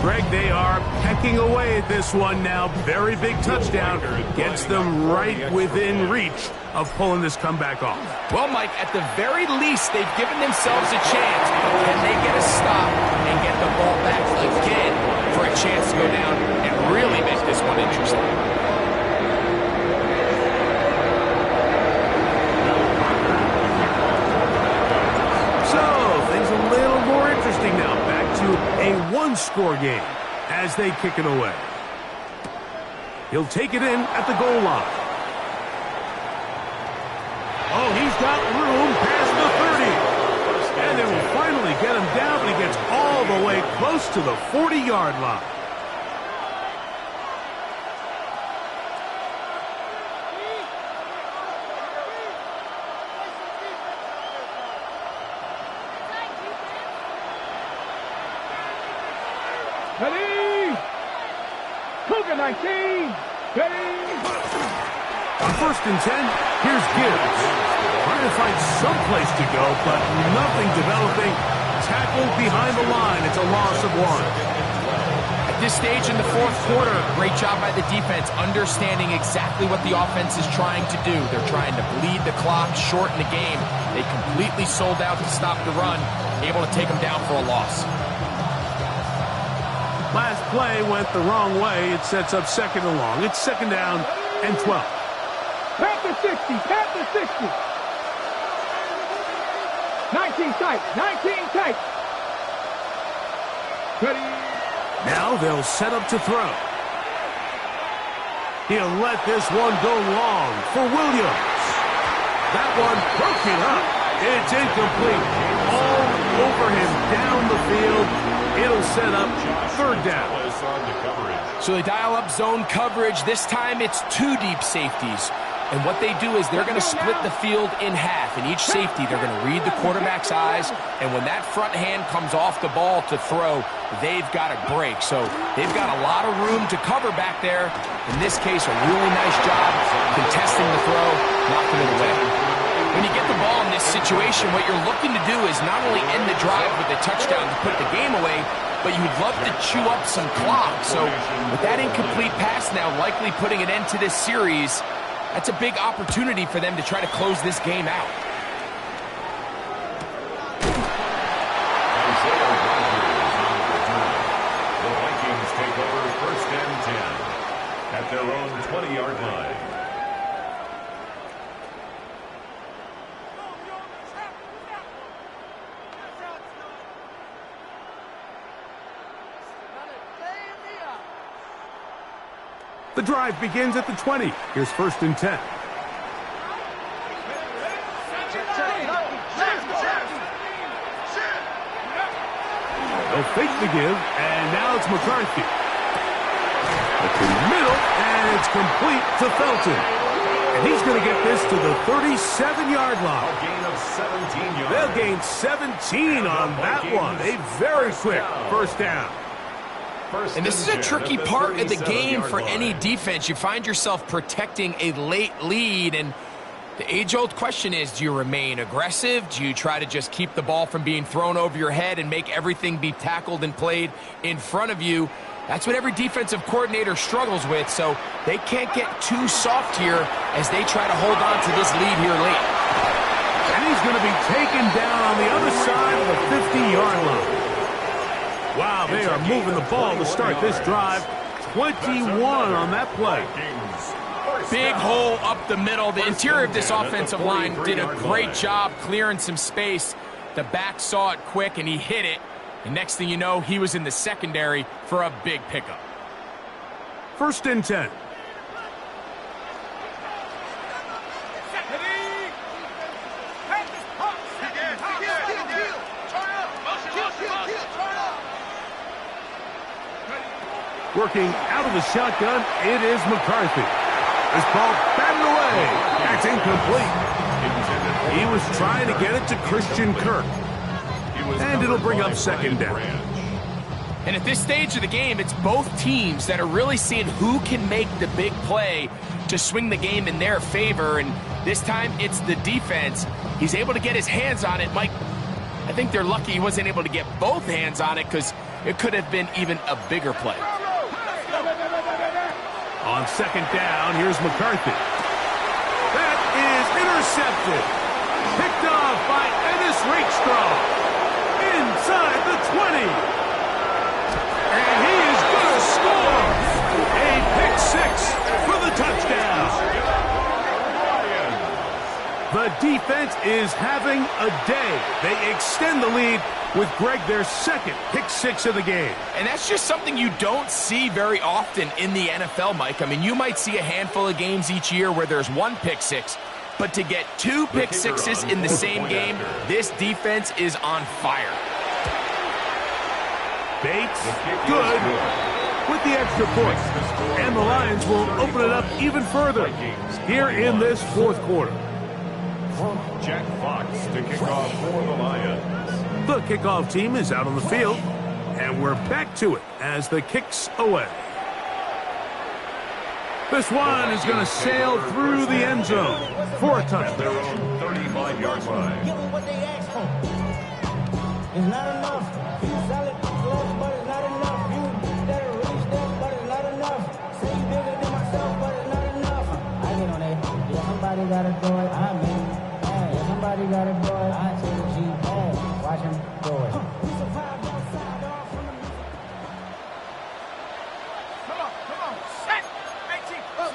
Greg, they are pecking away at this one now. Very big touchdown. Gets them right within reach of pulling this comeback off. Well, Mike, at the very least, they've given themselves a chance. Can they get a stop and get the ball back again for a chance to go down and really make this one interesting? So, things a little more interesting now. Back to a one-score game as they kick it away. He'll take it in at the goal line. Oh, he's got room past the 30. And they will finally get him down, but he gets all the way close to the 40-yard line. Ready? Cougar 19. Ready? On 1st and 10, here's Gibbs. Trying to find some place to go, but nothing developing. Tackled behind the line. It's a loss of 1. At this stage in the fourth quarter, great job by the defense, understanding exactly what the offense is trying to do. They're trying to bleed the clock, shorten the game. They completely sold out to stop the run, able to take them down for a loss. Last play went the wrong way. It sets up 2nd and long. It's 2nd down and 12. Pat the 60. Pat the 60. 19 tight. 19 tight. Ready? Now they'll set up to throw. He'll let this one go long for Williams. That one broke it up. It's incomplete. All over him down the field. It'll set up 3rd down. So they dial up zone coverage. This time it's 2 deep safeties. And what they do is they're going to split the field in half. In each safety, they're going to read the quarterback's eyes. And when that front hand comes off the ball to throw, they've got to break. So they've got a lot of room to cover back there. In this case, a really nice job contesting the throw, knocking it away. When you get the ball in this situation, what you're looking to do is not only end the drive with a touchdown to put the game away, but you'd love to chew up some clock. So with that incomplete pass now likely putting an end to this series, that's a big opportunity for them to try to close this game out. The Vikings take over 1st and 10 at their own 20-yard line. The drive begins at the 20. Here's 1st and 10. They'll fake the give, and now it's McCarthy. At the middle, and it's complete to Felton. And he's going to get this to the 37-yard line. A gain of 17 yards. They'll gain 17 on that one. A very quick 1st down. And this is a tricky part of the game for any defense. You find yourself protecting a late lead, and the age-old question is, do you remain aggressive? Do you try to just keep the ball from being thrown over your head and make everything be tackled and played in front of you? That's what every defensive coordinator struggles with, so they can't get too soft here as they try to hold on to this lead here late. And he's going to be taken down on the other side of the 50-yard line. Wow, they are moving the ball to start this drive. 21 on that play. Big hole up the middle. The interior of this offensive line did a great job clearing some space. The back saw it quick, and he hit it. And next thing you know, he was in the secondary for a big pickup. 1st and 10. Working out of the shotgun, it is McCarthy. This ball batted away. That's incomplete. He was trying to get it to Christian Kirk. And it'll bring up second down. And at this stage of the game, it's both teams that are really seeing who can make the big play to swing the game in their favor. And this time, it's the defense. He's able to get his hands on it. Mike, I think they're lucky he wasn't able to get both hands on it because it could have been even a bigger play. On second down, here's McCarthy. That is intercepted. Picked off by Ennis Rakestraw. Inside the 20. And he is going to score. A pick six for the touchdown. The defense is having a day. They extend the lead with Greg their second pick six of the game. And that's just something you don't see very often in the NFL, Mike. I mean, you might see a handful of games each year where there's one pick six, but to get two pick sixes in the same game, this defense is on fire. Bates, good, with the extra point. And the Lions will open it up even further here in this fourth quarter. Jack Fox to kick off for the Lions. The kickoff team is out on the field, and we're back to it as the kick's away. This one is going to sail through the end zone for a touchdown. Their own 35-yard line. Give them what they asked for. It's not enough. You sell it less, but it's not enough. You better reach that, but it's not enough. Say you bigger than myself, but it's not enough. I get on that. Yeah, somebody gotta do it. I mean, yeah, somebody gotta do it. I take the G. Hey, watch him do it. We survived outside off from the Come on. Set. 18. Push.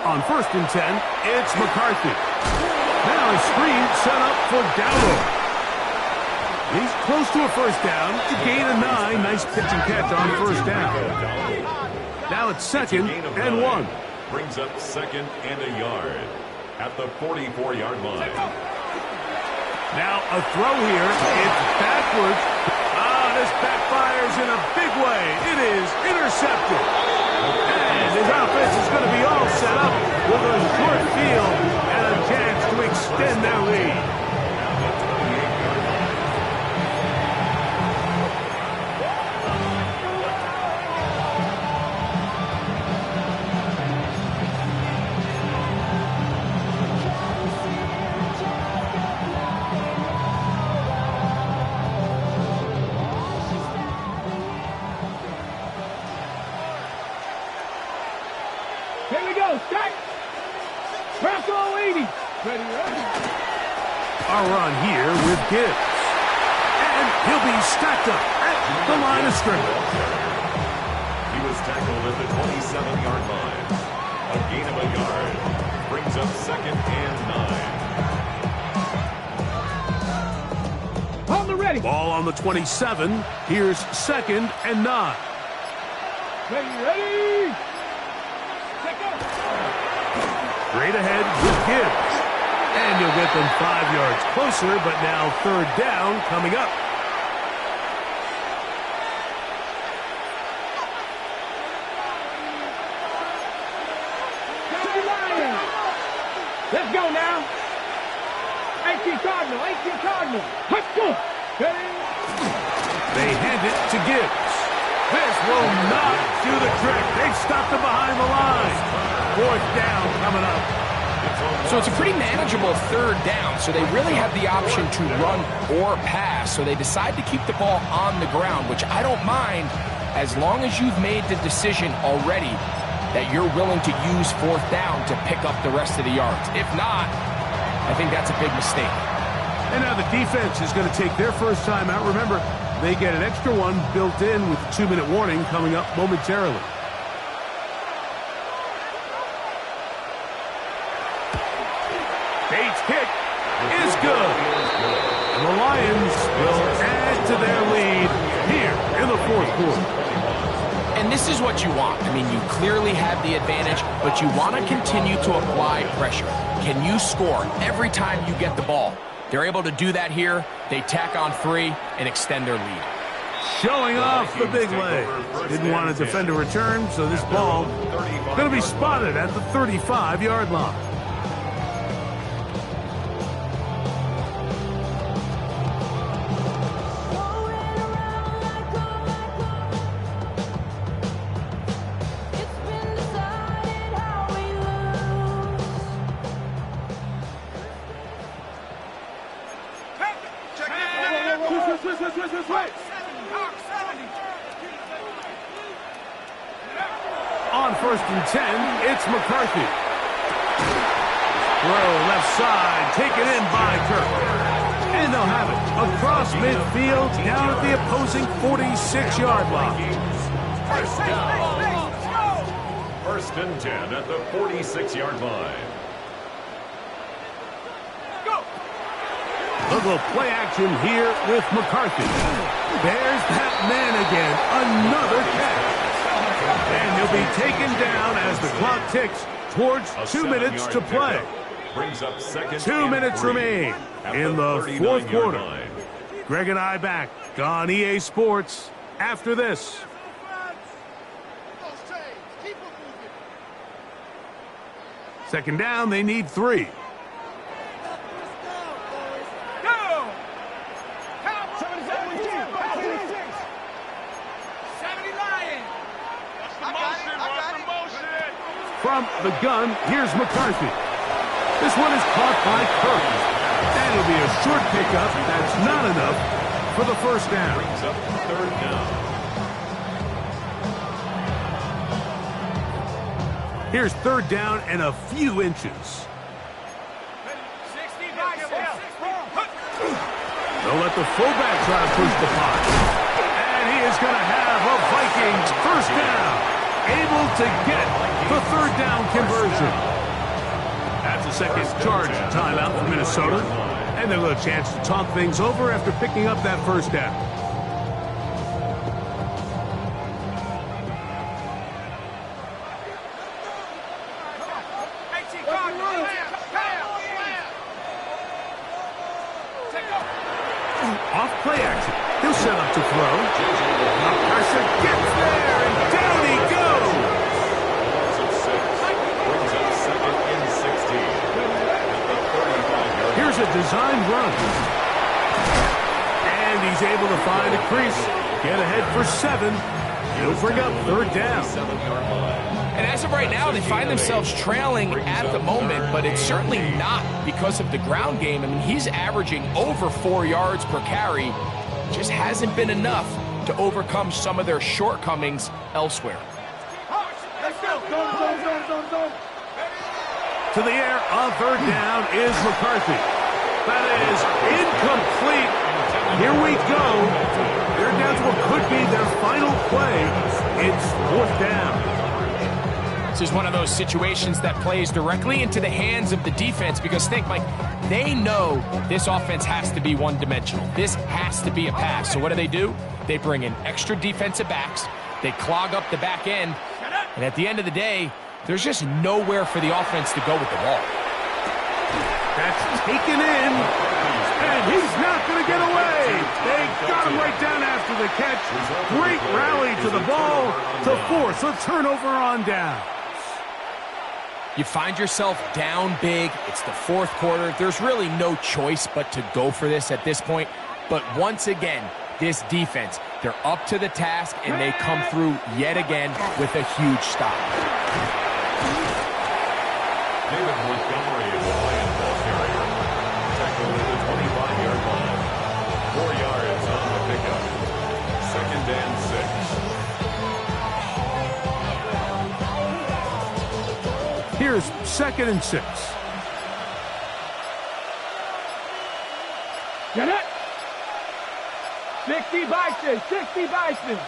On 1st and 10, it's McCarthy. Now a screen set up for Gaml. He's close to a first down. To gain a 9. Nice pitch and catch on first down. Now it's second and 1. Brings up second and a yard at the 44-yard line. Now a throw here. It's backwards. This backfires in a big way. It is intercepted. And his offense is going to be all set up with a short field and a chance to extend their lead. Here we go. Stack. Press all 80. Ready. A run here with Gibbs. And he'll be stacked up at the line of scrimmage. He was tackled at the 27-yard line. A gain of a yard. Brings up second and 9. On the ready. Ball on the 27. Here's second and 9. Ready. Straight ahead with Gibbs. And you'll get them 5 yards closer, but now third down coming up. Let's go now. 18 Cardinal. Let's go. They hand it to Gibbs. This will not do the trick. They've stopped him behind the line. Fourth down coming up. So it's a pretty manageable third down, so they really have the option to run or pass. So they decide to keep the ball on the ground, which I don't mind as long as you've made the decision already that you're willing to use fourth down to pick up the rest of the yards. If not, I think that's a big mistake. And now the defense is going to take their first time out. Remember, they get an extra one built in with a 2-minute warning coming up momentarily. Bates' kick is good. And the Lions will add to their lead here in the fourth quarter. And this is what you want. I mean, you clearly have the advantage, but you want to continue to apply pressure. Can you score every time you get the ball? They're able to do that here. They tack on 3 and extend their lead. Showing off the big leg. Didn't want to defend a return, so this ball going to be spotted at the 35-yard line. On 1st and 10, it's McCarthy. Throw left side, taken in by Kirk. And they'll have it across midfield down at the opposing 46-yard line. First and 10 at the 46-yard line. A little play action here with McCarthy. There's that man again. Another catch. And he'll be taken down as the clock ticks towards 2 minutes to play. Brings up 2 minutes remain in the 4th quarter. Line. Greg and I back on EA Sports after this. Second down, they need 3. From the gun, here's McCarthy. This one is caught by Kirk. And it'll be a short pickup. That's not enough for the first down. Brings up 3rd down. Here's 3rd down and a few inches. They'll let the fullback try to push the pot. And he is going to have a Vikings first down. Able to get the 3rd down conversion. That's a second charge timeout for Minnesota. And they'll have a chance to talk things over after picking up that first down. Off play action. He'll set up to throw. Carson gets there, and down he goes. Brings up 2nd and 16. At the 35-yard. Here's a designed run. And he's able to find a crease. Get ahead for 7. He'll bring up 3rd down. 7-yard line. And as of right now, they find themselves trailing at the moment, but it's certainly not because of the ground game. I mean, he's averaging over 4 yards per carry. Just hasn't been enough to overcome some of their shortcomings elsewhere. To the air on 3rd down is McCarthy. That is incomplete. Here we go. They're down to what could be their final play. It's 4th down. This is one of those situations that plays directly into the hands of the defense because think, Mike, they know this offense has to be one-dimensional. This has to be a pass. So what do? They bring in extra defensive backs. They clog up the back end. And at the end of the day, there's just nowhere for the offense to go with the ball. That's taken in. And he's not going to get away. They got him right down after the catch. Great rally to the ball to force a turnover on down. You find yourself down big. It's the 4th quarter. There's really no choice but to go for this at this point. But once again, this defense, they're up to the task, and they come through yet again with a huge stop. David Montgomery is the play and ball carrier. Tackled at the 25-yard line. 4 yards on the pickup. 2nd and 6. Here's 2nd and 6. Get it? 60 Bison, 60 Bison.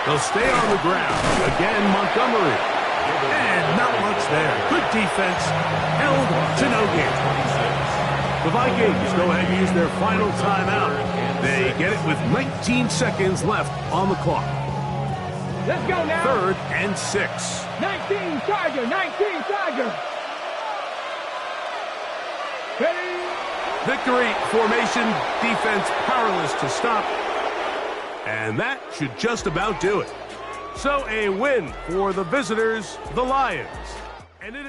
They'll stay on the ground. Again, Montgomery. And not much there. Good defense. Held to no gain. The Vikings go ahead and use their final timeout. They get it with 19 seconds left on the clock. Let's go now. 3rd and 6. 19 Tiger, 19 Tiger. Ready? Victory formation, defense powerless to stop. And that should just about do it. So a win for the visitors, the Lions. And it